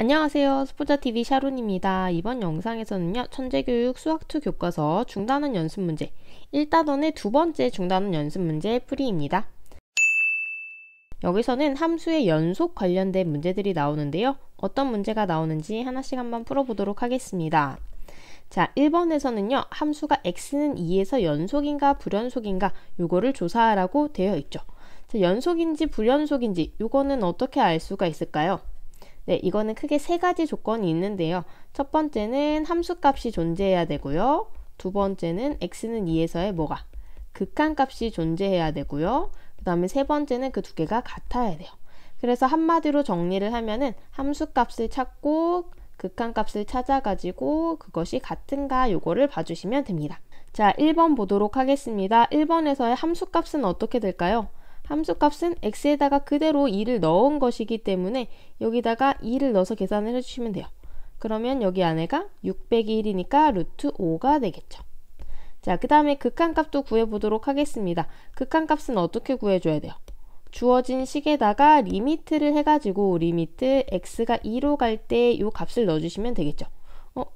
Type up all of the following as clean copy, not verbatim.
안녕하세요. 스포자TV 샤론입니다. 이번 영상에서는요, 천재교육 수학2 교과서 중단원 연습 문제 1단원의 두 번째 중단원 연습 문제 풀이입니다. 여기서는 함수의 연속 관련된 문제들이 나오는데요. 어떤 문제가 나오는지 하나씩 한번 풀어보도록 하겠습니다. 자, 1번에서는요, 함수가 x는 2에서 연속인가 불연속인가 요거를 조사하라고 되어 있죠. 자, 연속인지 불연속인지 요거는 어떻게 알 수가 있을까요? 네, 이거는 크게 세 가지 조건이 있는데요. 첫 번째는 함수값이 존재해야 되고요. 두 번째는 x는 2에서의 뭐가? 극한값이 존재해야 되고요. 그 다음에 세 번째는 그 두 개가 같아야 돼요. 그래서 한마디로 정리를 하면은 함수값을 찾고 극한값을 찾아가지고 그것이 같은가 요거를 봐주시면 됩니다. 자, 1번 보도록 하겠습니다. 1번에서의 함수값은 어떻게 될까요? 함수값은 x에다가 그대로 2를 넣은 것이기 때문에 여기다가 2를 넣어서 계산을 해주시면 돼요. 그러면 여기 안에가 6 빼기 1이니까 루트 5가 되겠죠. 자, 그 다음에 극한값도 구해보도록 하겠습니다. 극한값은 어떻게 구해줘야 돼요? 주어진 식에다가 리미트를 해가지고 리미트 x가 2로 갈 때 이 값을 넣어주시면 되겠죠.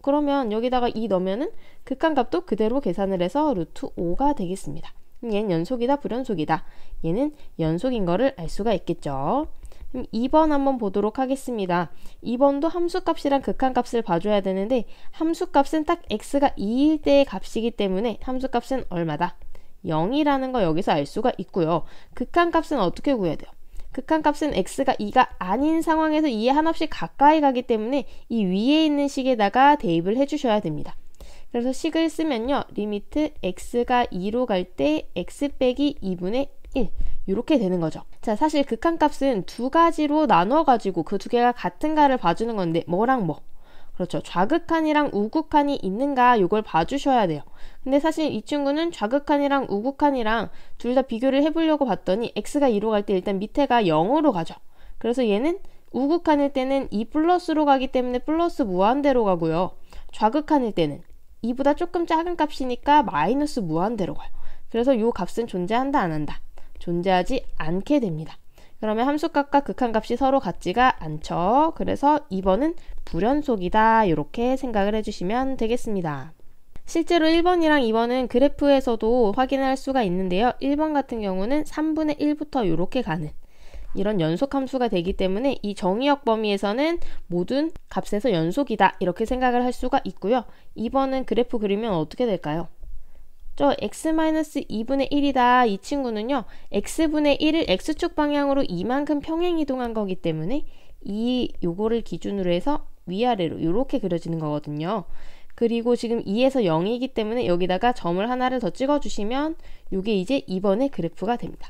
그러면 여기다가 2 넣으면은 극한값도 그대로 계산을 해서 루트 5가 되겠습니다. 얘는 연속이다 불연속이다. 얘는 연속인 거를 알 수가 있겠죠. 그럼 2번 한번 보도록 하겠습니다. 2번도 함수값이랑 극한값을 봐줘야 되는데 함수값은 딱 x가 2일 때의 값이기 때문에 함수값은 얼마다? 0이라는 거 여기서 알 수가 있고요. 극한값은 어떻게 구해야 돼요? 극한값은 x가 2가 아닌 상황에서 2에 한없이 가까이 가기 때문에 이 위에 있는 식에다가 대입을 해주셔야 됩니다. 그래서 식을 쓰면요. 리미트 x가 2로 갈 때 x 빼기 2분의 1 이렇게 되는 거죠. 자, 사실 극한값은 두 가지로 나눠가지고 그 두 개가 같은가를 봐주는 건데 뭐랑 뭐? 그렇죠. 좌극한이랑 우극한이 있는가 요걸 봐주셔야 돼요. 근데 사실 이 친구는 좌극한이랑 우극한이랑 둘 다 비교를 해보려고 봤더니 x가 2로 갈 때 일단 밑에가 0으로 가죠. 그래서 얘는 우극한일 때는 2 플러스로 가기 때문에 플러스 무한대로 가고요. 좌극한일 때는 2보다 조금 작은 값이니까 마이너스 무한대로 가요. 그래서 이 값은 존재한다 안 한다? 존재하지 않게 됩니다. 그러면 함수값과 극한값이 서로 같지가 않죠. 그래서 2번은 불연속이다 이렇게 생각을 해주시면 되겠습니다. 실제로 1번이랑 2번은 그래프에서도 확인할 수가 있는데요. 1번 같은 경우는 3분의 1부터 이렇게 가는 이런 연속 함수가 되기 때문에 이 정의역 범위에서는 모든 값에서 연속이다 이렇게 생각을 할 수가 있고요. 2번은 그래프 그리면 어떻게 될까요? 저 x-2분의 1이다 이 친구는요. x분의 1을 x축 방향으로 이만큼 평행 이동한 거기 때문에 요거를 기준으로 해서 위아래로 이렇게 그려지는 거거든요. 그리고 지금 2에서 0이기 때문에 여기다가 점을 하나를 더 찍어주시면 이게 이제 2번의 그래프가 됩니다.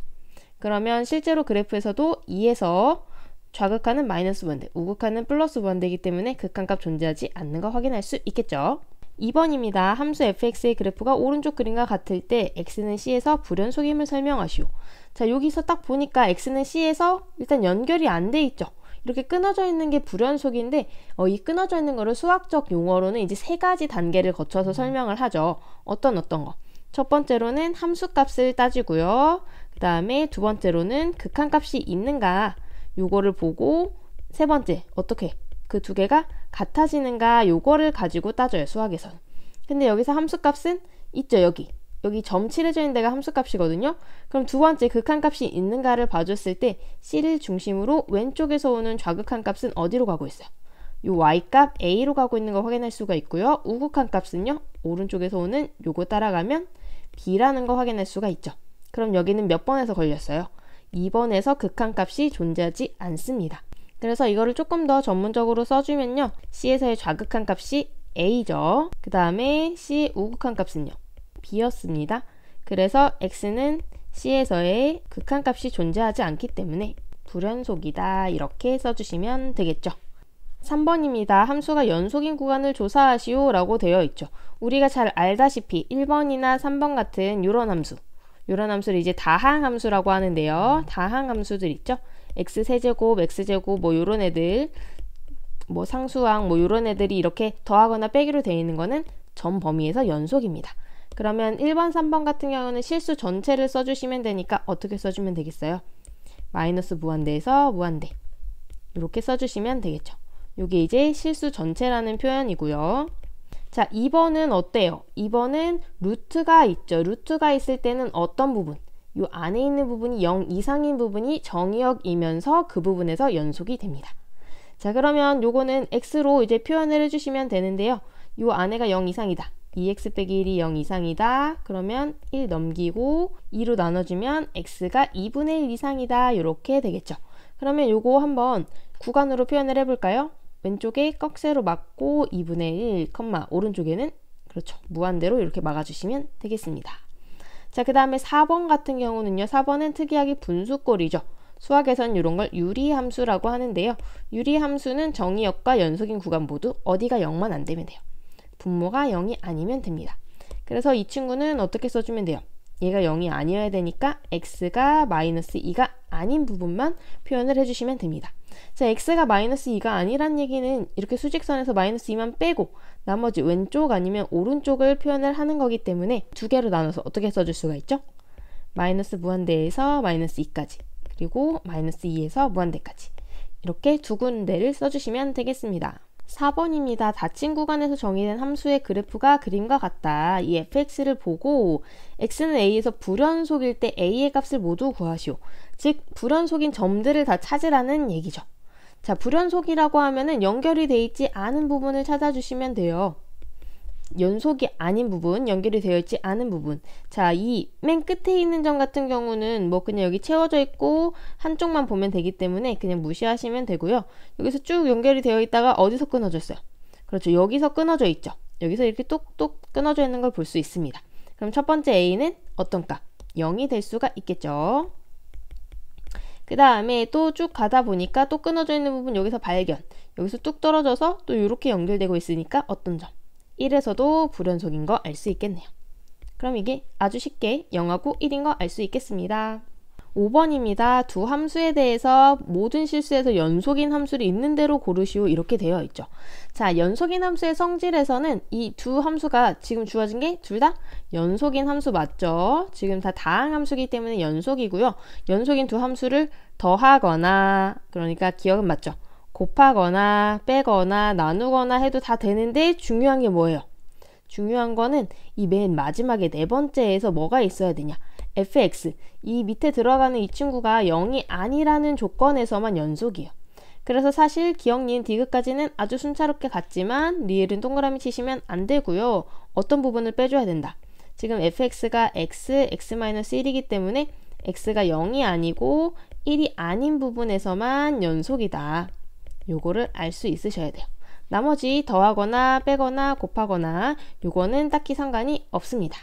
그러면 실제로 그래프에서도 2에서 좌극한은 마이너스 무한대, 우극한은 플러스 무한대이기 때문에 극한값 존재하지 않는 거 확인할 수 있겠죠. 2번입니다. 함수 fx의 그래프가 오른쪽 그림과 같을 때 x는 c에서 불연속임을 설명하시오. 자, 여기서 딱 보니까 x는 c에서 일단 연결이 안 돼 있죠. 이렇게 끊어져 있는 게 불연속인데 이 끊어져 있는 거를 수학적 용어로는 이제 세 가지 단계를 거쳐서 설명을 하죠. 어떤 거? 첫 번째로는 함수값을 따지고요. 그 다음에 두 번째로는 극한값이 있는가 요거를 보고 세 번째 어떻게 그 두 개가 같아지는가 요거를 가지고 따져요. 수학에서는. 근데 여기서 함수값은 있죠. 여기 점 칠해져 있는 데가 함수값이거든요. 그럼 두 번째 극한값이 있는가를 봐줬을 때 C를 중심으로 왼쪽에서 오는 좌극한값은 어디로 가고 있어요? 요 y값 A로 가고 있는 거 확인할 수가 있고요. 우극한값은요. 오른쪽에서 오는 요거 따라가면 B라는 거 확인할 수가 있죠. 그럼 여기는 몇 번에서 걸렸어요? 2번에서 극한값이 존재하지 않습니다. 그래서 이거를 조금 더 전문적으로 써주면요. C에서의 좌극한값이 A죠. 그 다음에 C의 우극한값은요. B였습니다. 그래서 X는 C에서의 극한값이 존재하지 않기 때문에 불연속이다 이렇게 써주시면 되겠죠. 3번입니다. 함수가 연속인 구간을 조사하시오 라고 되어 있죠. 우리가 잘 알다시피 1번이나 3번 같은 요런 함수를 이제 다항함수라고 하는데요. 다항함수들 있죠. x세제곱, x제곱 뭐 요런 애들 뭐 상수항 뭐 요런 애들이 이렇게 더하거나 빼기로 되어 있는 거는 전 범위에서 연속입니다. 그러면 1번, 3번 같은 경우는 실수 전체를 써주시면 되니까 어떻게 써주면 되겠어요? 마이너스 무한대에서 무한대 이렇게 써주시면 되겠죠. 요게 이제 실수 전체라는 표현이고요. 자, 2번은 어때요? 2번은 루트가 있죠. 루트가 있을 때는 어떤 부분? 요 안에 있는 부분이 0 이상인 부분이 정의역이면서 그 부분에서 연속이 됩니다. 자, 그러면 요거는 x로 이제 표현을 해주시면 되는데요. 요 안에가 0 이상이다. 2x 빼기 1이 0 이상이다. 그러면 1 넘기고 2로 나눠주면 x가 2분의 1 이상이다. 이렇게 되겠죠. 그러면 요거 한번 구간으로 표현을 해볼까요? 왼쪽에 꺽쇠로 막고 2분의 1, 오른쪽에는 그렇죠. 무한대로 이렇게 막아주시면 되겠습니다. 자, 그 다음에 4번 같은 경우는요. 4번은 특이하게 분수꼴이죠. 수학에선 이런 걸 유리함수라고 하는데요. 유리함수는 정의역과 연속인 구간 모두 어디가 0만 안 되면 돼요. 분모가 0이 아니면 됩니다. 그래서 이 친구는 어떻게 써주면 돼요? 얘가 0이 아니어야 되니까 x가 마이너스 2가 아닌 부분만 표현을 해주시면 됩니다. 자, x가 마이너스 2가 아니란 얘기는 이렇게 수직선에서 마이너스 2만 빼고 나머지 왼쪽 아니면 오른쪽을 표현을 하는 거기 때문에 두 개로 나눠서 어떻게 써줄 수가 있죠? 마이너스 무한대에서 마이너스 2까지 그리고 마이너스 2에서 무한대까지 이렇게 두 군데를 써주시면 되겠습니다. 4번입니다. 닫힌 구간에서 정의된 함수의 그래프가 그림과 같다. 이 fx를 보고 x는 a에서 불연속일 때 a의 값을 모두 구하시오. 즉 불연속인 점들을 다 찾으라는 얘기죠. 자, 불연속이라고 하면은 연결이 돼 있지 않은 부분을 찾아주시면 돼요. 연속이 아닌 부분, 연결이 되어 있지 않은 부분. 자, 이 맨 끝에 있는 점 같은 경우는 뭐 그냥 여기 채워져 있고 한쪽만 보면 되기 때문에 그냥 무시하시면 되고요. 여기서 쭉 연결이 되어 있다가 어디서 끊어져 있어요? 그렇죠. 여기서 끊어져 있죠. 여기서 이렇게 똑똑 끊어져 있는 걸 볼 수 있습니다. 그럼 첫 번째 a는 어떤 값? 0이 될 수가 있겠죠. 그 다음에 또 쭉 가다 보니까 또 끊어져 있는 부분 여기서 발견. 여기서 뚝 떨어져서 또 이렇게 연결되고 있으니까 어떤 점? 1에서도 불연속인 거 알 수 있겠네요. 그럼 이게 아주 쉽게 0하고 1인 거 알 수 있겠습니다. 5번입니다. 두 함수에 대해서 모든 실수에서 연속인 함수를 있는 대로 고르시오 이렇게 되어 있죠. 자, 연속인 함수의 성질에서는 이 두 함수가 지금 주어진 게 둘 다 연속인 함수 맞죠? 지금 다 다항 함수이기 때문에 연속이고요. 연속인 두 함수를 더하거나 그러니까 기억은 맞죠? 곱하거나 빼거나 나누거나 해도 다 되는데 중요한 게 뭐예요? 중요한 거는 이 맨 마지막에 네 번째에서 뭐가 있어야 되냐? fx. 이 밑에 들어가는 이 친구가 0이 아니라는 조건에서만 연속이에요. 그래서 사실 기억, 니은, 디귿까지는 아주 순차롭게 갔지만 리을은 동그라미 치시면 안 되고요. 어떤 부분을 빼줘야 된다. 지금 fx가 x-1이기 때문에 x가 0이 아니고 1이 아닌 부분에서만 연속이다. 요거를 알 수 있으셔야 돼요. 나머지 더하거나 빼거나 곱하거나 요거는 딱히 상관이 없습니다.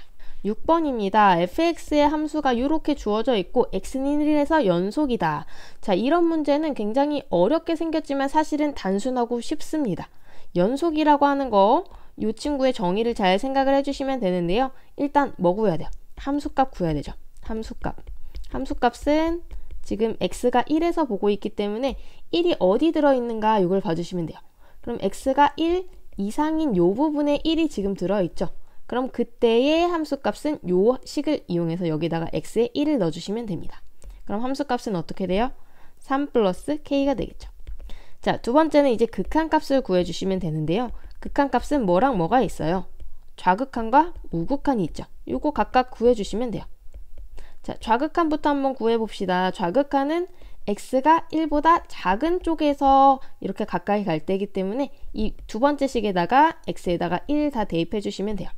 6번입니다. fx의 함수가 이렇게 주어져 있고 x는 1에서 연속이다. 자, 이런 문제는 굉장히 어렵게 생겼지만 사실은 단순하고 쉽습니다. 연속이라고 하는 거 이 친구의 정의를 잘 생각을 해주시면 되는데요. 일단 뭐 구해야 돼요? 함수값 구해야 되죠. 함수값. 함수값은 지금 x가 1에서 보고 있기 때문에 1이 어디 들어있는가 이걸 봐주시면 돼요. 그럼 x가 1 이상인 요 부분에 1이 지금 들어있죠. 그럼 그때의 함수값은 요 식을 이용해서 여기다가 x에 1을 넣어주시면 됩니다. 그럼 함수값은 어떻게 돼요? 3 플러스 k가 되겠죠. 자, 두 번째는 이제 극한값을 구해주시면 되는데요. 극한값은 뭐랑 뭐가 있어요? 좌극한과 우극한이 있죠. 요거 각각 구해주시면 돼요. 자, 좌극한부터 한번 구해봅시다. 좌극한은 x가 1보다 작은 쪽에서 이렇게 가까이 갈 때이기 때문에 이 두 번째 식에다가 x에다가 1 다 대입해 주시면 돼요.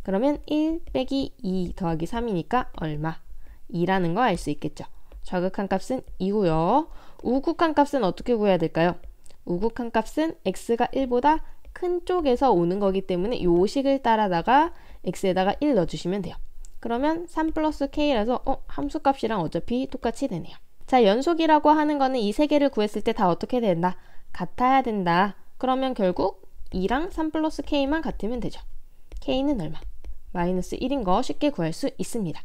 그러면 1 빼기 2 더하기 3이니까 얼마? 2라는 거 알 수 있겠죠. 좌극한 값은 2고요. 우극한 값은 어떻게 구해야 될까요? 우극한 값은 x가 1보다 큰 쪽에서 오는 거기 때문에 요 식을 따라다가 x에다가 1 넣어주시면 돼요. 그러면 3 플러스 k라서 함수값이랑 어차피 똑같이 되네요. 자, 연속이라고 하는 거는 이 세 개를 구했을 때 다 어떻게 된다? 같아야 된다. 그러면 결국 2랑 3 플러스 k만 같으면 되죠. k는 얼마? 마이너스 1인 거 쉽게 구할 수 있습니다.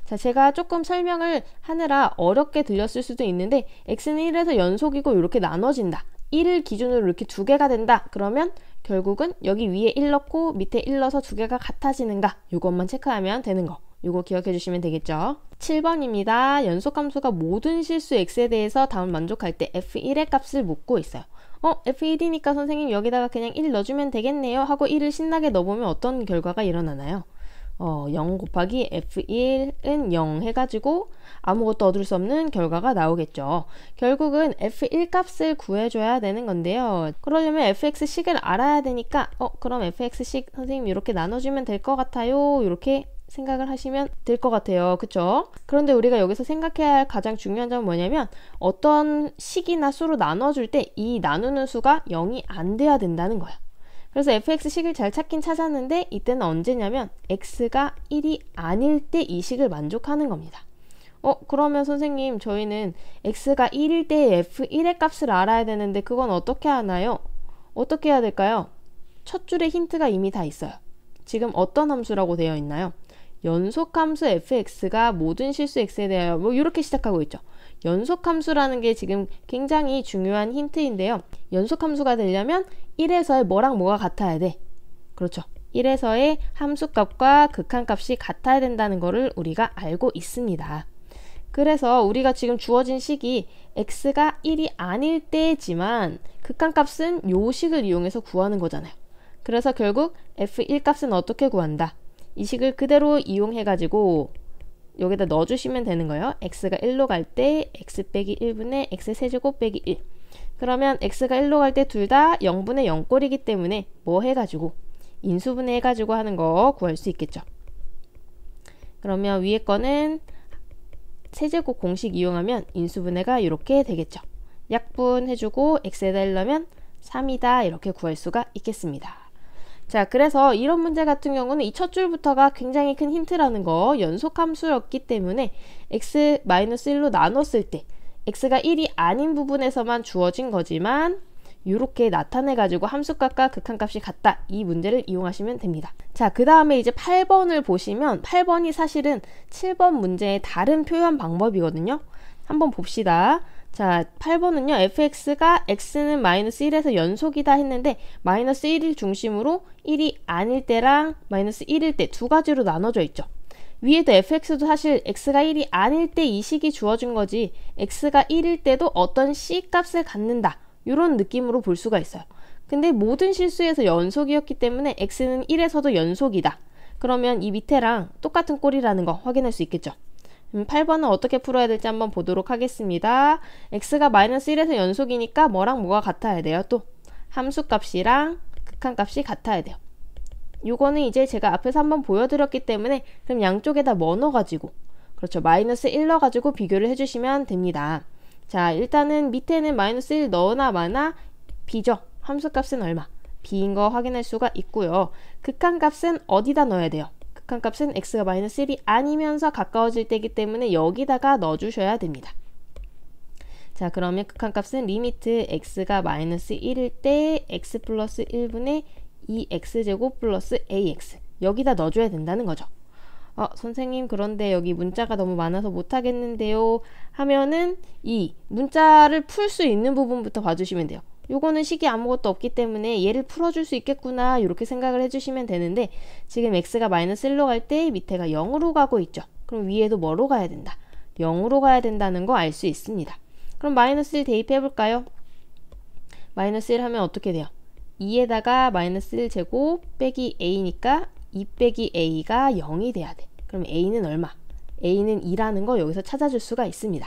자, 제가 조금 설명을 하느라 어렵게 들렸을 수도 있는데 x는 1에서 연속이고 이렇게 나눠진다. 1을 기준으로 이렇게 두 개가 된다. 그러면 결국은 여기 위에 1 넣고 밑에 1 넣어서 두 개가 같아지는가? 이것만 체크하면 되는 거. 이거 기억해 주시면 되겠죠. 7번입니다. 연속함수가 모든 실수 x에 대해서 답을 만족할 때 f1의 값을 묻고 있어요. F1이니까 선생님 여기다가 그냥 1 넣어주면 되겠네요 하고 1을 신나게 넣어보면 어떤 결과가 일어나나요? 0 곱하기 F1은 0 해가지고 아무것도 얻을 수 없는 결과가 나오겠죠. 결국은 F1 값을 구해줘야 되는 건데요. 그러려면 fx식을 알아야 되니까 그럼 fx식 선생님 이렇게 나눠주면 될 것 같아요. 이렇게 생각을 하시면 될 것 같아요. 그쵸? 그런데 우리가 여기서 생각해야 할 가장 중요한 점은 뭐냐면 어떤 식이나 수로 나눠줄 때 이 나누는 수가 0이 안 돼야 된다는 거야. 그래서 fx식을 잘 찾긴 찾았는데 이때는 언제냐면 x가 1이 아닐 때 이 식을 만족하는 겁니다. 그러면 선생님 저희는 x가 1일 때 f1의 값을 알아야 되는데 그건 어떻게 하나요? 어떻게 해야 될까요? 첫 줄에 힌트가 이미 다 있어요. 지금 어떤 함수라고 되어 있나요? 연속함수 fx가 모든 실수 x에 대하여 이렇게 시작하고 있죠. 연속함수라는 게 지금 굉장히 중요한 힌트인데요. 연속함수가 되려면 1에서의 뭐랑 뭐가 같아야 돼? 그렇죠. 1에서의 함수값과 극한값이 같아야 된다는 거를 우리가 알고 있습니다. 그래서 우리가 지금 주어진 식이 x가 1이 아닐 때지만 극한값은 요 식을 이용해서 구하는 거잖아요. 그래서 결국 f1 값은 어떻게 구한다? 이 식을 그대로 이용해가지고 여기다 넣어주시면 되는 거예요. x가 1로 갈 때 x 빼기 1분의 x 세제곱 빼기 1. 그러면 x가 1로 갈 때 둘 다 0분의 0꼴이기 때문에 뭐 해가지고 인수분해 해가지고 하는 거 구할 수 있겠죠. 그러면 위에 거는 세제곱 공식 이용하면 인수분해가 이렇게 되겠죠. 약분해주고 x에다 1 넣으면 3이다 이렇게 구할 수가 있겠습니다. 자, 그래서 이런 문제 같은 경우는 이 첫 줄부터가 굉장히 큰 힌트라는 거, 연속함수였기 때문에 x-1로 나눴을 때 x가 1이 아닌 부분에서만 주어진 거지만 이렇게 나타내가지고 함수값과 극한값이 같다. 이 문제를 이용하시면 됩니다. 자, 그 다음에 이제 8번을 보시면 8번이 사실은 7번 문제의 다른 표현 방법이거든요. 한번 봅시다. 자, 8번은요. fx가 x는 마이너스 1에서 연속이다 했는데 마이너스 1일 중심으로 1이 아닐 때랑 마이너스 1일 때 두 가지로 나눠져 있죠. 위에도 fx도 사실 x가 1이 아닐 때 이 식이 주어진 거지 x가 1일 때도 어떤 c 값을 갖는다. 이런 느낌으로 볼 수가 있어요. 근데 모든 실수에서 연속이었기 때문에 x는 1에서도 연속이다. 그러면 이 밑에랑 똑같은 꼴이라는 거 확인할 수 있겠죠. 8번은 어떻게 풀어야 될지 한번 보도록 하겠습니다. x가 마이너스 1에서 연속이니까 뭐랑 뭐가 같아야 돼요? 또 함수값이랑 극한값이 같아야 돼요. 요거는 이제 제가 앞에서 한번 보여드렸기 때문에 그럼 양쪽에다 뭐 넣어가지고 그렇죠. 마이너스 1 넣어가지고 비교를 해주시면 됩니다. 자, 일단은 밑에는 마이너스 1 넣으나 마나 b죠. 함수값은 얼마? b인 거 확인할 수가 있고요. 극한값은 어디다 넣어야 돼요? 극한값은 x가 마이너스 1이 아니면서 가까워질 때이기 때문에 여기다가 넣어주셔야 됩니다. 자, 그러면 극한값은 리미트 x가 마이너스 1일 때 x 플러스 1분의 2x제곱 플러스 ax 여기다 넣어줘야 된다는 거죠. 선생님 그런데 여기 문자가 너무 많아서 못하겠는데요 하면은 이 문자를 풀 수 있는 부분부터 봐주시면 돼요. 요거는 식이 아무것도 없기 때문에 얘를 풀어줄 수 있겠구나 이렇게 생각을 해주시면 되는데 지금 x가 마이너스 1로 갈 때 밑에가 0으로 가고 있죠. 그럼 위에도 뭐로 가야 된다? 0으로 가야 된다는 거 알 수 있습니다. 그럼 마이너스 1 대입해 볼까요? 마이너스 1 하면 어떻게 돼요? 2에다가 마이너스 1 제곱 빼기 a니까 2 빼기 a가 0이 돼야 돼. 그럼 a는 얼마? a는 2라는 거 여기서 찾아줄 수가 있습니다.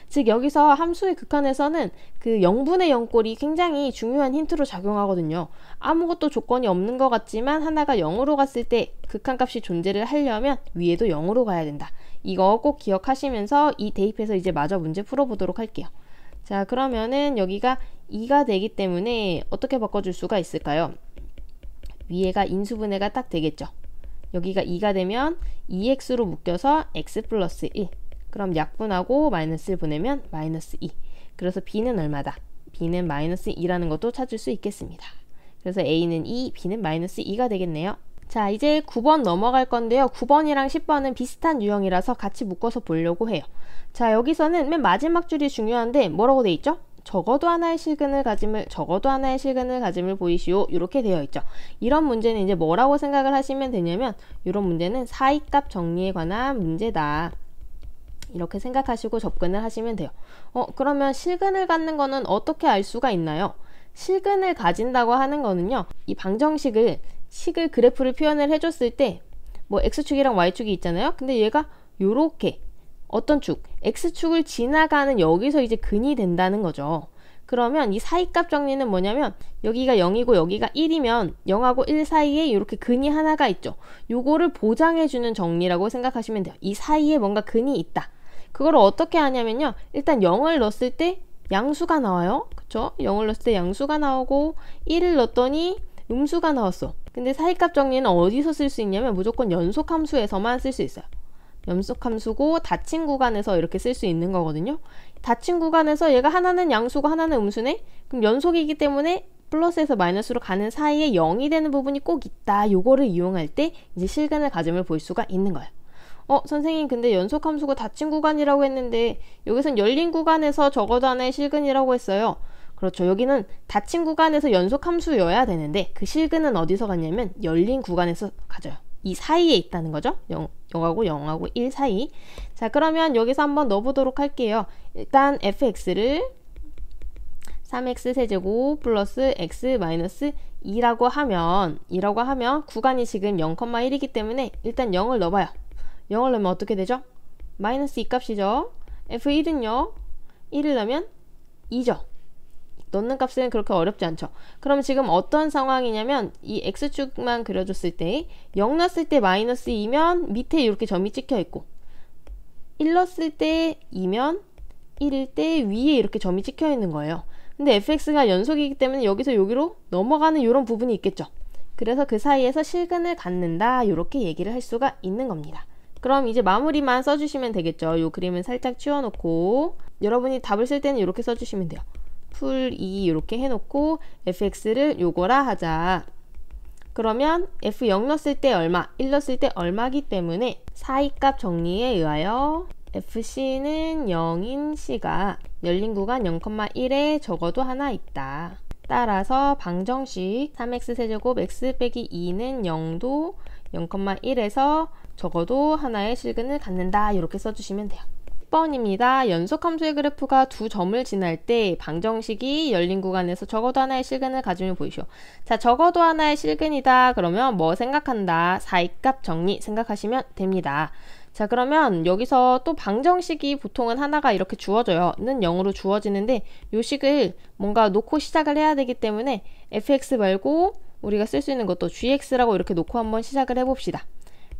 즉 여기서 함수의 극한에서는 그 0분의 0꼴이 굉장히 중요한 힌트로 작용하거든요. 아무것도 조건이 없는 것 같지만 하나가 0으로 갔을 때 극한값이 존재를 하려면 위에도 0으로 가야 된다. 이거 꼭 기억하시면서 이 대입해서 이제 마저 문제 풀어보도록 할게요. 자, 그러면은 여기가 2가 되기 때문에 어떻게 바꿔줄 수가 있을까요? 위에가 인수분해가 딱 되겠죠. 여기가 2가 되면 2x로 묶여서 x 플러스 1. 그럼 약분하고 마이너스 1 보내면 마이너스 2. 그래서 b는 얼마다? b는 마이너스 2라는 것도 찾을 수 있겠습니다. 그래서 a는 2, b는 마이너스 2가 되겠네요. 자, 이제 9번 넘어갈 건데요. 9번이랑 10번은 비슷한 유형이라서 같이 묶어서 보려고 해요. 자, 여기서는 맨 마지막 줄이 중요한데 뭐라고 돼 있죠? 적어도 하나의 실근을 가짐을 보이시오. 이렇게 되어 있죠. 이런 문제는 이제 뭐라고 생각을 하시면 되냐면 이런 문제는 사이값 정리에 관한 문제다. 이렇게 생각하시고 접근을 하시면 돼요. 그러면 실근을 갖는 거는 어떻게 알 수가 있나요? 실근을 가진다고 하는 거는요, 이 방정식을 그래프를 표현을 해줬을 때 뭐 x축이랑 y축이 있잖아요. 근데 얘가 요렇게 어떤 축, x축을 지나가는 여기서 이제 근이 된다는 거죠. 그러면 이 사이값 정리는 뭐냐면 여기가 0이고 여기가 1이면 0하고 1 사이에 이렇게 근이 하나가 있죠. 요거를 보장해주는 정리라고 생각하시면 돼요. 이 사이에 뭔가 근이 있다. 그걸 어떻게 하냐면요. 일단 0을 넣었을 때 양수가 나와요. 그쵸? 0을 넣었을 때 양수가 나오고 1을 넣었더니 음수가 나왔어. 근데 사이값 정리는 어디서 쓸 수 있냐면 무조건 연속함수에서만 쓸 수 있어요. 연속함수고 닫힌 구간에서 이렇게 쓸 수 있는 거거든요. 닫힌 구간에서 얘가 하나는 양수고 하나는 음수네? 그럼 연속이기 때문에 플러스에서 마이너스로 가는 사이에 0이 되는 부분이 꼭 있다. 요거를 이용할 때 이제 실근을 가짐을 볼 수가 있는 거예요. 선생님 근데 연속함수고 닫힌 구간이라고 했는데 여기선 열린 구간에서 적어도 하나의 실근이라고 했어요. 그렇죠. 여기는 닫힌 구간에서 연속함수여야 되는데 그 실근은 어디서 갔냐면 열린 구간에서 가져요. 이 사이에 있다는 거죠. 0하고 1 사이. 자, 그러면 여기서 한번 넣어보도록 할게요. 일단 fx를 3x 세제곱 플러스 x 마이너스 2라고 하면 구간이 지금 0,1이기 때문에 일단 0을 넣어봐요. 0을 넣으면 어떻게 되죠? 마이너스 2 값이죠. f1은요. 1을 넣으면 2죠. 넣는 값은 그렇게 어렵지 않죠. 그럼 지금 어떤 상황이냐면 이 x축만 그려줬을 때 0 넣었을 때 마이너스 2면 밑에 이렇게 점이 찍혀 있고 1 넣었을 때 2면 1일 때 위에 이렇게 점이 찍혀 있는 거예요. 근데 fx가 연속이기 때문에 여기서 여기로 넘어가는 이런 부분이 있겠죠. 그래서 그 사이에서 실근을 갖는다 이렇게 얘기를 할 수가 있는 겁니다. 그럼 이제 마무리만 써주시면 되겠죠. 요 그림은 살짝 치워놓고 여러분이 답을 쓸 때는 이렇게 써주시면 돼요. 풀 2 이렇게 해놓고 fx를 요거라 하자. 그러면 f 0 넣었을 때 얼마, 1 넣었을 때 얼마기 때문에 사이값 정리에 의하여 fc는 0인 c가 열린 구간 0,1에 적어도 하나 있다. 따라서 방정식 3x 세제곱 x 빼기 2는 0도 0,1에서 적어도 하나의 실근을 갖는다. 이렇게 써주시면 돼요. 10번입니다. 연속함수의 그래프가 두 점을 지날 때 방정식이 열린 구간에서 적어도 하나의 실근을 가지면 보이시오. 자, 적어도 하나의 실근이다. 그러면 뭐 생각한다? 사이값 정리 생각하시면 됩니다. 자, 그러면 여기서 또 방정식이 보통은 하나가 이렇게 주어져요. 는 0으로 주어지는데 요 식을 뭔가 놓고 시작을 해야 되기 때문에 fx 말고 우리가 쓸 수 있는 것도 gx라고 이렇게 놓고 한번 시작을 해봅시다.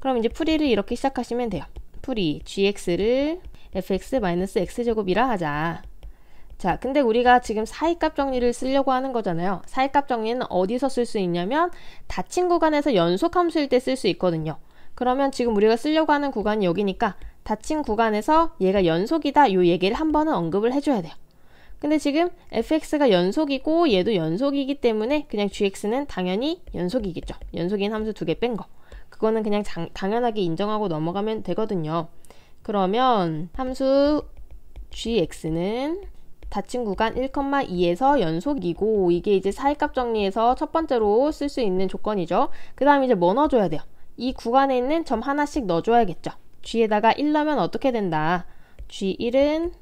그럼 이제 풀이를 이렇게 시작하시면 돼요. 풀이 gx를 fx-x제곱이라 하자. 자, 근데 우리가 지금 사이값 정리를 쓰려고 하는 거잖아요. 사이값 정리는 어디서 쓸 수 있냐면 닫힌 구간에서 연속함수일 때 쓸 수 있거든요. 그러면 지금 우리가 쓰려고 하는 구간이 여기니까 닫힌 구간에서 얘가 연속이다 요 얘기를 한 번은 언급을 해줘야 돼요. 근데 지금 fx가 연속이고 얘도 연속이기 때문에 그냥 gx는 당연히 연속이겠죠. 연속인 함수 두 개 뺀 거. 그거는 그냥 당연하게 인정하고 넘어가면 되거든요. 그러면 함수 gx는 닫힌 구간 1,2에서 연속이고 이게 이제 사이값 정리에서 첫 번째로 쓸 수 있는 조건이죠. 그 다음에 이제 뭐 넣어줘야 돼요? 이 구간에 있는 점 하나씩 넣어줘야겠죠. g에다가 1 넣으면 어떻게 된다? g1은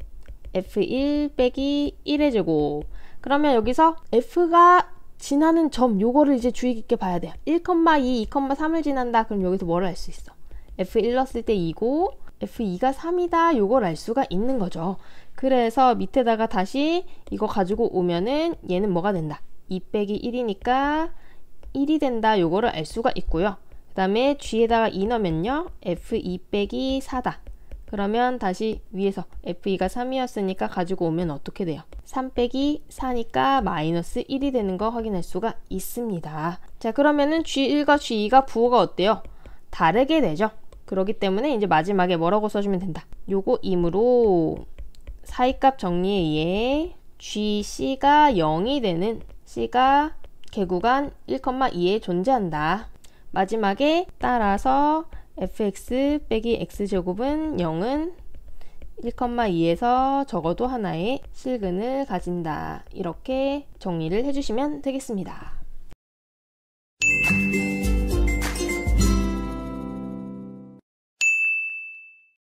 f1 빼기 1의 제곱. 그러면 여기서 f가 지나는 점 요거를 이제 주의 깊게 봐야 돼요. 1,2, 2,3을 지난다. 그럼 여기서 뭐를 알 수 있어? f1 넣었을 때 2고 f2가 3이다. 요걸 알 수가 있는 거죠. 그래서 밑에다가 다시 이거 가지고 오면은 얘는 뭐가 된다? 2 빼기 1이니까 1이 된다. 요거를 알 수가 있고요. 그 다음에 g에다가 2 넣으면요. f2 빼기 4다. 그러면 다시 위에서 f2가 3이었으니까 가지고 오면 어떻게 돼요? 3 빼기 4니까 마이너스 1이 되는 거 확인할 수가 있습니다. 자, 그러면은 g1과 g2가 부호가 어때요? 다르게 되죠. 그렇기 때문에 이제 마지막에 뭐라고 써주면 된다. 요거 임으로 사이값 정리에 의해 gc가 0이 되는 c가 개구간 1,2에 존재한다. 마지막에 따라서 fx 빼기 x제곱은 0은 1,2에서 적어도 하나의 실근을 가진다. 이렇게 정리를 해주시면 되겠습니다.